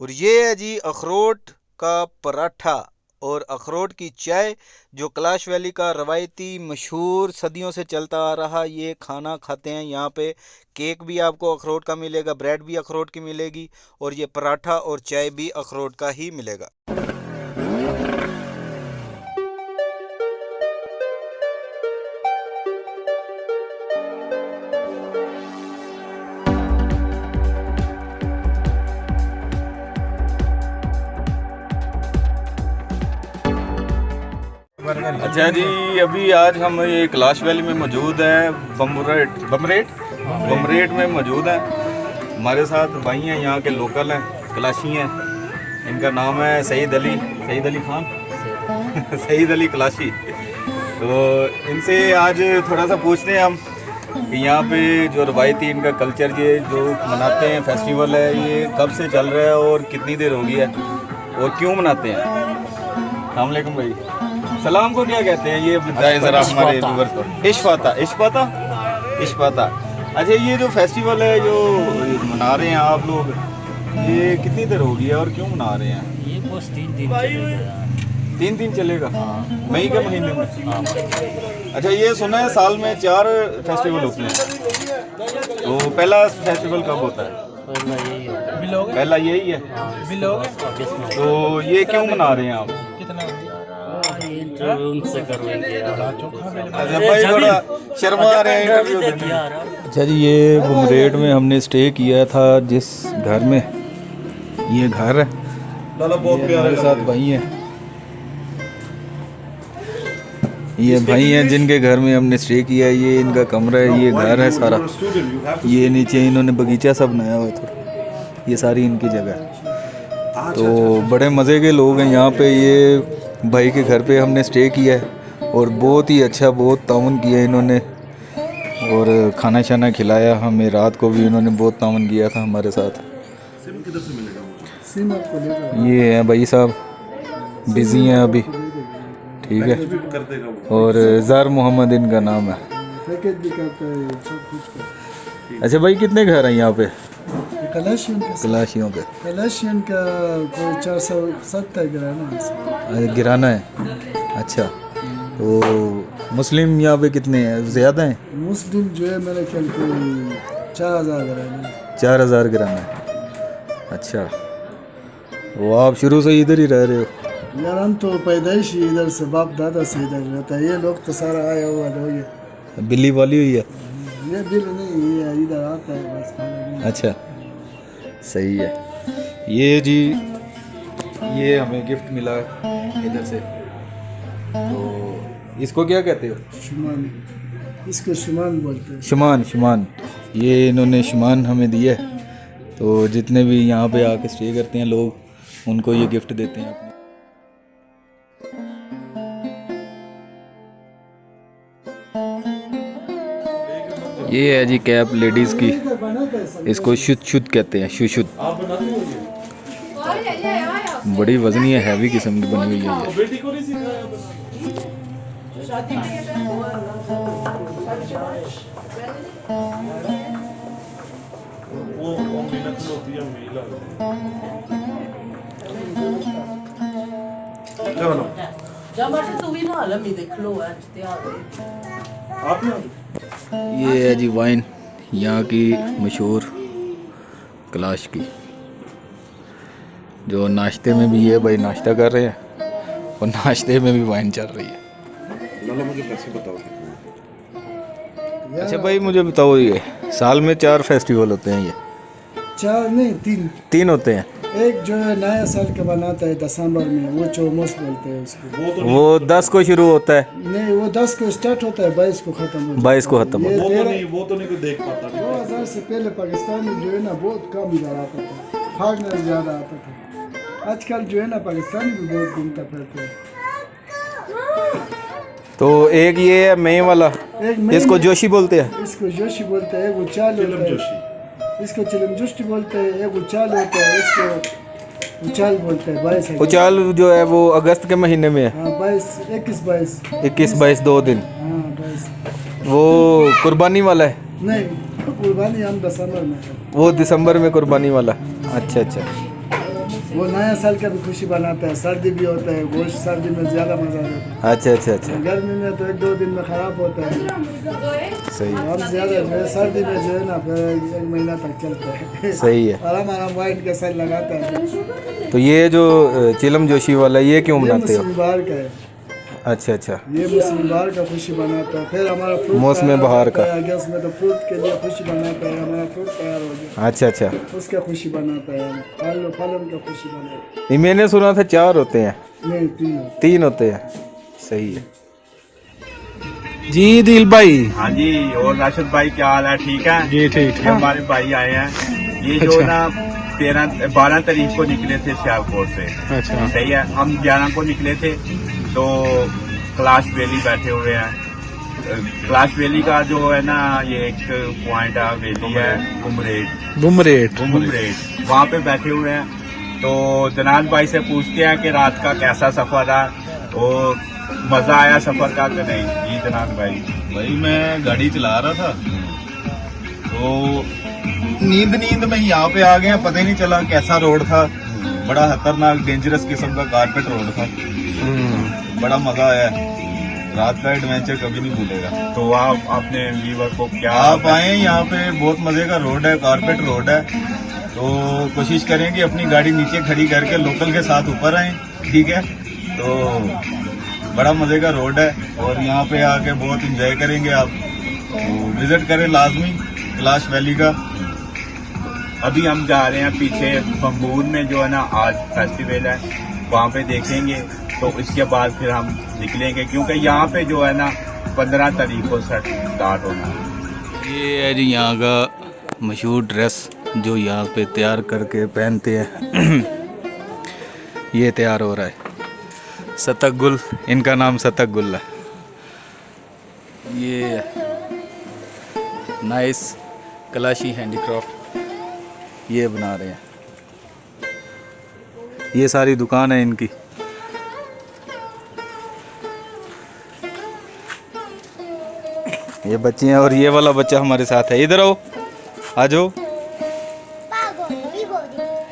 और ये है जी अखरोट का पराठा और अखरोट की चाय, जो कैलाश वैली का रवायती मशहूर सदियों से चलता आ रहा ये खाना खाते हैं यहाँ पे। केक भी आपको अखरोट का मिलेगा, ब्रेड भी अखरोट की मिलेगी, और ये पराठा और चाय भी अखरोट का ही मिलेगा। अच्छा जी, अभी आज हम ये कैलाश वैली में मौजूद हैं, बमरेट में मौजूद हैं। हमारे साथ भाई हैं, यहाँ के लोकल हैं, कैलाशी हैं। इनका नाम है सईद अली खान सईद अली कैलाशी। तो इनसे आज थोड़ा सा पूछते हैं हम कि यहाँ पे जो रवायती इनका कल्चर, ये जो मनाते हैं फेस्टिवल है, ये कब से चल रहा है और कितनी देर हो गई है और क्यों मनाते हैं। अस्सलाम वालेकुम भाई। सलाम को क्या कहते हैं ये बताएं ज़रा हमारे व्यूअर्स को। इश्पाता। अच्छा, ये जो फेस्टिवल है जो मना रहे हैं आप लोग, ये कितनी देर हो गई है और क्यों मना रहे हैं। ये बस 3 दिन चलेगा। 3 दिन चलेगा। हाँ। मई के महीने में। हाँ। अच्छा, ये सुना है साल में 4 फेस्टिवल होते हैं, तो पहला फेस्टिवल कब होता है। पहला यही है। तो ये क्यों मना रहे हैं आप। उनसे करवाएंगे। अच्छा भाई, थोड़ा शर्मा रहे हैं। अच्छा जी, ये बमरेट में हमने स्टे किया था, जिस घर में ये घर है, हमारे साथ भाई हैं, ये भाई हैं जिनके घर में हमने स्टे किया है। ये इनका कमरा है, ये घर है सारा। ये नीचे इन्होंने बगीचा सब बनाया हुआ था, ये सारी इनकी जगह है। तो बड़े मज़े के लोग हैं यहाँ पे। ये भाई के घर पे हमने स्टे किया है और बहुत ही अच्छा, बहुत ताउन किया इन्होंने और खाना शाना खिलाया हमें। रात को भी इन्होंने बहुत ताउन किया था हमारे साथ। ये हैं भाई साहब, बिज़ी हैं अभी, ठीक है। और ज़ार मोहम्मद इनका नाम है। अच्छा भाई, कितने घर हैं यहाँ पे कैलाशियों पे। कैलाशियन का कोई 470 गिराना है। अच्छा, तो मुस्लिम यहाँ पे कितने हैं, ज़्यादा हैं। मुस्लिम जो है मेरे ख्याल कोई 4000 गिराना। 4000 गिराना है। अच्छा, वो आप शुरू से इधर ही रह रहे हो। यार हम तो पैदाइश ही इधर से, बाप दादा से इधर रहता है। ये लोग तो सारा आया हुआ लोग है। बिल्ली वाली हुई है। ये बिल नहीं, ये इधर आता है बस खाने। अच्छा, सही है। ये जी, ये हमें गिफ्ट मिला इधर से, तो इसको क्या कहते हो। शुमान, इसको शुमान बोलते हैं। शुमान। ये इन्होंने शुमान हमें दिया है, तो जितने भी यहाँ पे आके स्टे करते हैं लोग, उनको ये गिफ्ट देते हैं अपने। ये है जी कैप लेडीज़ की, इसको शुद कहते हैं, शुद। बड़ी वजनी है, हैवी किस्म की बनी हुई है ये है जी वाइन, यहाँ की मशहूर कैलाश की, जो नाश्ते में भी ये भाई नाश्ता कर रहे हैं और नाश्ते में भी वाइन चल रही है। मुझे पैसे बताओ। अच्छा भाई, मुझे बताओ, ये साल में 4 फेस्टिवल होते हैं। ये 4 नहीं, 3 होते हैं। एक जो है नया साल का बनाता है दिसंबर में, वो चौमुस बोलते हैं उसको। वो वो 10 को शुरू होता है। नहीं, वो 10 को स्टार्ट होता है, 22 को खत्म होता है। 22 को खत्म होता है। वो तो नहीं कोई देख पाता। 2000 से पहले पाकिस्तान में जो है ना बहुत कम इधर आता था, फॉरेनर ज़्यादा आता था। आजकल जो है ना पाकिस्तान भी बहुत घूमता फिरता है। तो एक ये है मई वाला, एक मई इसको जोशी बोलते हैं। इसको जोशी बोलते हैं, वो चाल होता है। इसको चिलम जोशी बोलते हैं, एक उचाल होता है, इसको उचाल बोलते हैं। 22 उचाल जो है वो अगस्त के महीने में है। हाँ, 21 22 2 दिन। हाँ 22। वो कुर्बानी वाला है। नहीं, कुर्बानी हम दिसंबर में है। वो दिसंबर में कुर्बानी वाला। अच्छा अच्छा। वो नया साल का भी खुशी बनाता है। सर्दी भी होता है, गोश्त सर्दी में ज़्यादा मज़ा आता अच्छा अच्छा अच्छा, है। गर्मी में तो 1-2 दिन में ख़राब होता है। सही हम ज़्यादा जो है सर्दी में जो है ना फिर 1 महीना तक चलता है। सही है। आराम आराम वाइन के साथ लगाता है। तो ये जो चिलम जोशी वाला ये क्यों ये बनाते हो? मुस्लिम बहार का है। अच्छा अच्छा, ये मुस्लिम बहार का खुशी बनाता है। फिर हमारा फ्रूट मौसम बहार का आगे उसमें तो फ्रूट के लिए खुशी बनाता है। हमारा फ्रूट तैयार हो गया, अच्छा अच्छा, उसका खुशी बनाता है। फलन का खुशी बनाता ये मैंने सुना था 4 होते हैं। है। नहीं, 3 है। 3 होते हैं, सही है जी। दिल भाई, हाँ जी, और राशिद भाई क्या हाल है? ठीक है जी ठीक ये हमारे भाई आए हैं। ये जो ना 12 तारीख को निकले थे सियालकोट से। अच्छा, सही है, हम 11 को निकले थे। तो कैलाश वैली बैठे हुए हैं। कैलाश वैली का जो है ना ये एक पॉइंट है, वैली है बुमरेट। बुमरेट, वहाँ पे बैठे हुए हैं। तो जनान भाई से पूछते हैं कि रात का कैसा सफर रहा, और मजा आया सफर का कि नहीं? जी जनान भाई मैं गाड़ी चला रहा था तो नींद में यहाँ पे आ गए, पता ही नहीं चला कैसा रोड था। बड़ा खतरनाक डेंजरस किस्म का कारपेट रोड था। बड़ा मजा आया, रात का एडवेंचर कभी नहीं भूलेगा। तो आप अपने व्यूअर को क्या, आप आए यहाँ पे, बहुत मजे का रोड है, कारपेट रोड है। तो कोशिश करें कि अपनी गाड़ी नीचे खड़ी करके लोकल के साथ ऊपर आए, ठीक है? तो बड़ा मजे का रोड है और यहाँ पे आके बहुत इंजॉय करेंगे आप। तो विजिट करें लाजमी कैलाश वैली का। अभी हम जा रहे हैं पीछे बम्बूर में, जो है ना आज फेस्टिवल है, वहाँ पे देखेंगे। तो इसके बाद फिर हम निकलेंगे, क्योंकि यहाँ पे जो है ना 15 तारीख को स्टार्ट होना है। ये है जी यहाँ का मशहूर ड्रेस जो यहाँ पे तैयार करके पहनते हैं। ये तैयार हो रहा है सतक गुल, इनका नाम सतक गुल है। ये नाइस कलाशी हैंडीक्राफ्ट ये बना रहे हैं। ये सारी दुकान है इनकी। ये बच्चे हैं और ये वाला बच्चा हमारे साथ है। इधर आओ, आ जाओ।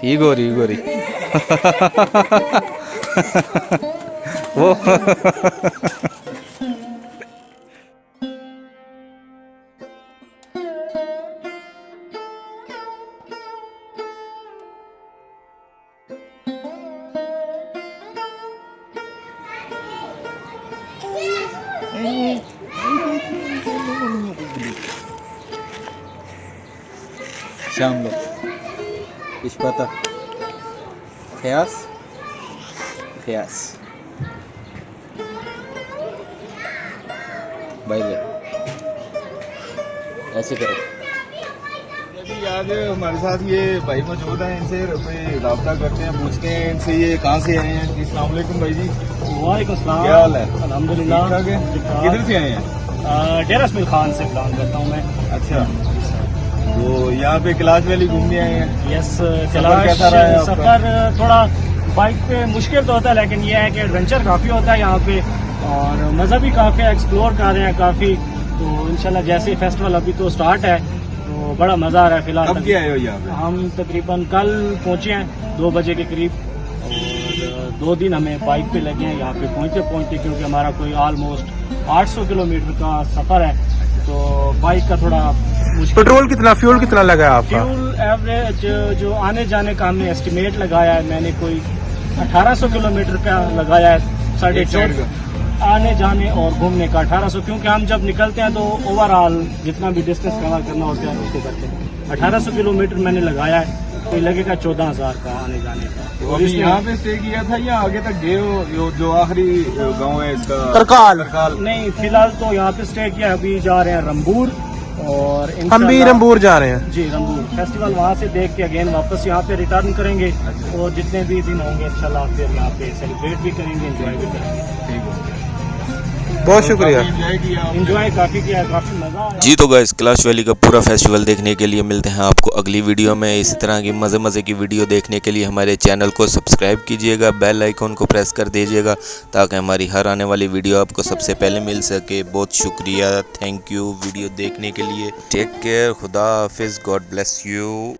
ही गोरी वो शाम लो इश्पता खयास भाई ले ऐसे करो। अभी आज हमारे साथ ये भाई मौजूद हैं, इनसे कोई राब्ता करते हैं, पूछते हैं इनसे ये कहाँ से आए हैं। अस्सलाम वालेकुम भाई जी। वालेकुम सलाम। क्या हाल है? अल्हम्दुलिल्लाह। ठीक ठाक है। किधर से आए हैं? डेरा इस्माइल खान से बिलोंग करता हूँ मैं। अच्छा, तो यहाँ पे कैलाश वैली घूमने आए हैं। यस, कैलाश कैसा रहा है आपका? सफर थोड़ा बाइक पे मुश्किल तो होता है, लेकिन ये है कि एडवेंचर काफ़ी होता है यहाँ पे और मज़ा भी काफ़ी है, एक्सप्लोर कर रहे हैं काफ़ी। तो इंशाल्लाह जैसे फेस्टिवल अभी तो स्टार्ट है तो बड़ा मज़ा आ रहा है। फिलहाल कब के आए हो यहाँ पे? हम तकरीबन कल पहुँचे हैं 2 बजे के करीब, और 2 दिन हमें बाइक पे लगे हैं यहाँ पे पहुँचते, क्योंकि हमारा कोई ऑलमोस्ट 800 किलोमीटर का सफ़र है। तो बाइक का थोड़ा पेट्रोल कितना, फ्यूल कितना लगा आपका? फ्यूल एवरेज जो आने जाने का हमने एस्टिमेट लगाया है, मैंने कोई 1800 किलोमीटर का लगाया है। 14.5 आने जाने और घूमने का 1800, क्योंकि हम जब निकलते हैं तो ओवरऑल जितना भी डिस्टेंस कवर करना होता है उसको करते हैं। 1800 किलोमीटर मैंने लगाया है, तो लगेगा 14,000 का आने जाने का। तो अभी यहाँ पे स्टे किया था या आगे तक गए हो? जो आखिरी गांव है इसका करकाल। नहीं, फिलहाल तो यहाँ पे स्टे किया। अभी जा रहे हैं रंबूर, और हम भी रंबूर जा रहे हैं जी। रंबूर फेस्टिवल वहाँ से देख के अगेन वापस यहाँ पे रिटर्न करेंगे। और जितने भी दिन होंगे इंशाल्लाह फिर यहाँ पे सेलिब्रेट भी करेंगे, एंजॉय भी करेंगे। ठीक है, बहुत शुक्रिया। एंजॉय काफ़ी किया, काफ़ी मज़ा आया। जी तो गाइस, कैलाश वैली का पूरा फेस्टिवल देखने के लिए मिलते हैं आपको अगली वीडियो में। इसी तरह की मज़े की वीडियो देखने के लिए हमारे चैनल को सब्सक्राइब कीजिएगा, बेल आइकॉन को प्रेस कर दीजिएगा ताकि हमारी हर आने वाली वीडियो आपको सबसे पहले मिल सके। बहुत शुक्रिया, थैंक यू वीडियो देखने के लिए। टेक केयर, खुदा हाफिज़, गॉड ब्लेस यू।